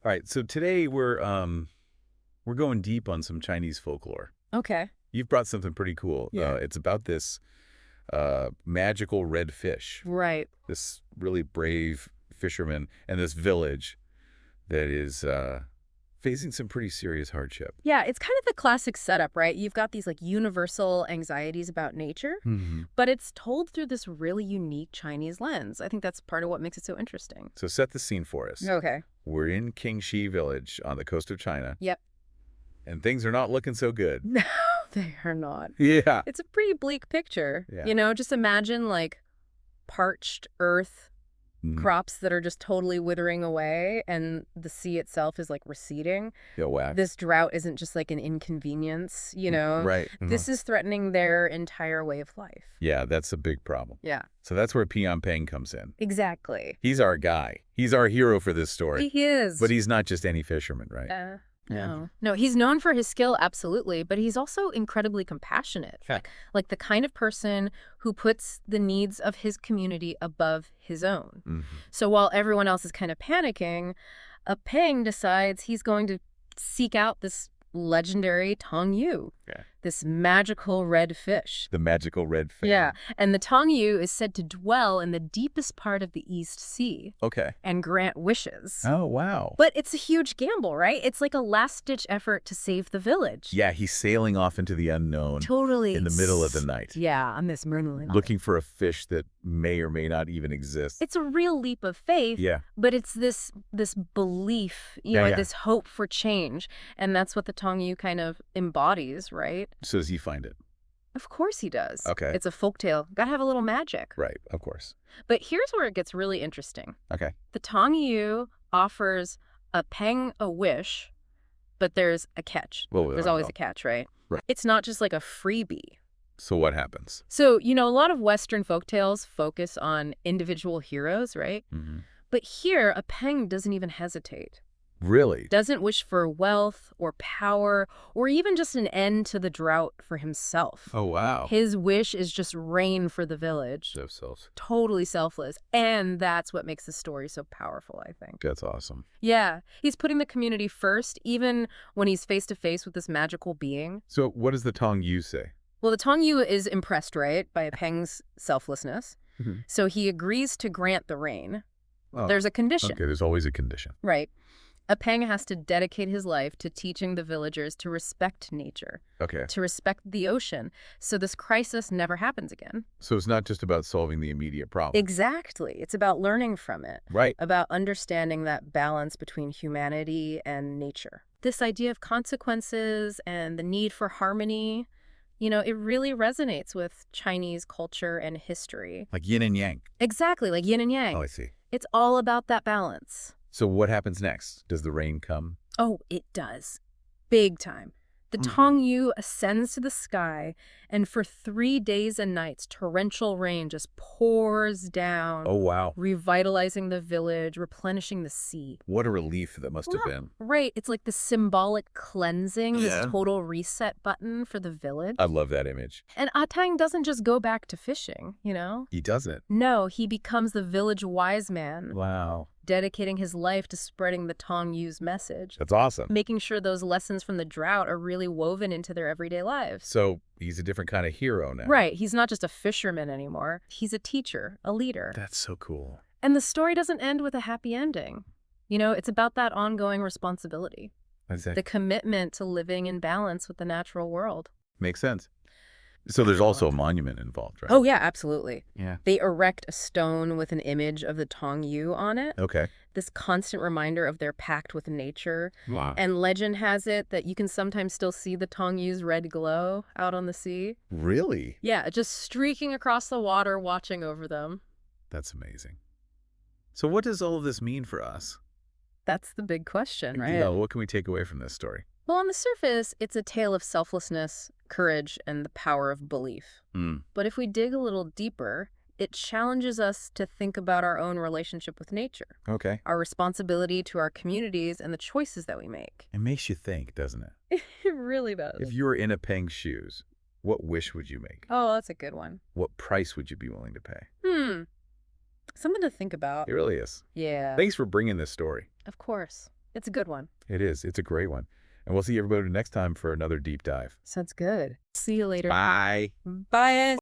All right, so today we're going deep on some Chinese folklore. Okay. You've brought something pretty cool. Yeah. It's about this magical red fish. Right. This really brave fisherman and this village that is facing some pretty serious hardship. Yeah, it's kind of the classic setup, right? You've got these like universal anxieties about nature, Mm-hmm. but it's told through this really unique Chinese lens. I think that's part of what makes it so interesting. So set the scene for us. Okay. We're in Qingxi village on the coast of China. Yep. And things are not looking so good. No, they are not. Yeah. It's a pretty bleak picture. Yeah. You know, just imagine like parched earth, Mhm. crops that are just totally withering away, and the sea itself is like receding. Yeah, whack. This drought isn't just like an inconvenience, you know? Right. This is threatening their entire way of life. Yeah, that's a big problem. Yeah, So that's where Peng comes in. exactly. He's our guy. He's our hero for this story. He is. But he's not just any fisherman, right? No, he's known for his skill, absolutely, but he's also incredibly compassionate. Yeah. Like the kind of person who puts the needs of his community above his own. Mhm. So while everyone else is kind of panicking, Peng decides he's going to seek out this legendary Tong Yu, Yeah. this magical red fish. The magical red fish. Yeah, and the Tong Yu is said to dwell in the deepest part of the East Sea Okay. and grant wishes. Oh, wow. But it's a huge gamble, right? It's like a last-ditch effort to save the village. Yeah, he's sailing off into the unknown Totally. in the middle of the night, Yeah, on this Merlin. looking for a fish that may or may not even exist. It's a real leap of faith, Yeah. but it's this belief, Yeah. this hope for change. And that's what the Tong Yu kind of embodies, right? So does he find it? Of course he does. Okay. It's a folktale. Gotta have a little magic. Right, of course. But here's where it gets really interesting. Okay. The Tong Yu offers Peng a wish, but there's a catch. Well, There's always a catch, right? Right. It's not just like a freebie. So what happens? So, a lot of Western folktales focus on individual heroes, right? Mm-hmm. But here, Peng doesn't even hesitate. Really? Doesn't wish for wealth or power or even just an end to the drought for himself. Oh, wow. His wish is just rain for the village. So self. Totally selfless. And that's what makes the story so powerful, I think. That's awesome. Yeah, he's putting the community first, even when he's face to face with this magical being. So what does the Tong Yu say? Well, the Tong Yu is impressed, right, by Peng's selflessness. Mhm. So he agrees to grant the rain. Oh, There's a condition. Okay, there's always a condition. Right. Peng has to dedicate his life to teaching the villagers to respect nature, Okay. to respect the ocean, so this crisis never happens again. So it's not just about solving the immediate problem. Exactly. It's about learning from it, Right. about understanding that balance between humanity and nature. This idea of consequences and the need for harmony, it really resonates with Chinese culture and history. Like yin and yang. Exactly, like yin and yang. Oh, I see. It's all about that balance. So what happens next? Does the rain come? Oh, it does. Big time. The Tong Yu ascends to the sky, and for 3 days and nights, torrential rain just pours down, Oh, wow. revitalizing the village, replenishing the sea. What a relief that must have been. Right. It's like the symbolic cleansing, Yeah. this total reset button for the village. I love that image. And Tang doesn't just go back to fishing, He doesn't. No, he becomes the village wise man, Wow. dedicating his life to spreading the Tong Yu's message, That's awesome. making sure those lessons from the drought are really woven into their everyday lives. So he's a different kind of hero now. Right. He's not just a fisherman anymore. He's a teacher, a leader. That's so cool. And the story doesn't end with a happy ending. It's about that ongoing responsibility, the commitment to living in balance with the natural world. Makes sense. So there's also a monument involved, right? Oh, yeah, absolutely. Yeah. They erect a stone with an image of the Tong Yu on it, Okay. this constant reminder of their pact with nature. Wow. And legend has it that you can sometimes still see the Tong Yu's red glow out on the sea. Really? Yeah, just streaking across the water, watching over them. That's amazing. So what does all of this mean for us? That's the big question, right? What can we take away from this story? Well, on the surface, it's a tale of selflessness, courage, and the power of belief. But if we dig a little deeper, it challenges us to think about our own relationship with nature, Okay. our responsibility to our communities, and the choices that we make. It makes you think, doesn't it? It really does. If you were in Peng's shoes, what wish would you make? Oh, that's a good one. What price would you be willing to pay? Something to think about. It really is. Yeah. Thanks for bringing this story. Of course. It's a good one. It is. It's a great one. And we'll see everybody next time for another deep dive. Sounds good. See you later. Bye. Bye.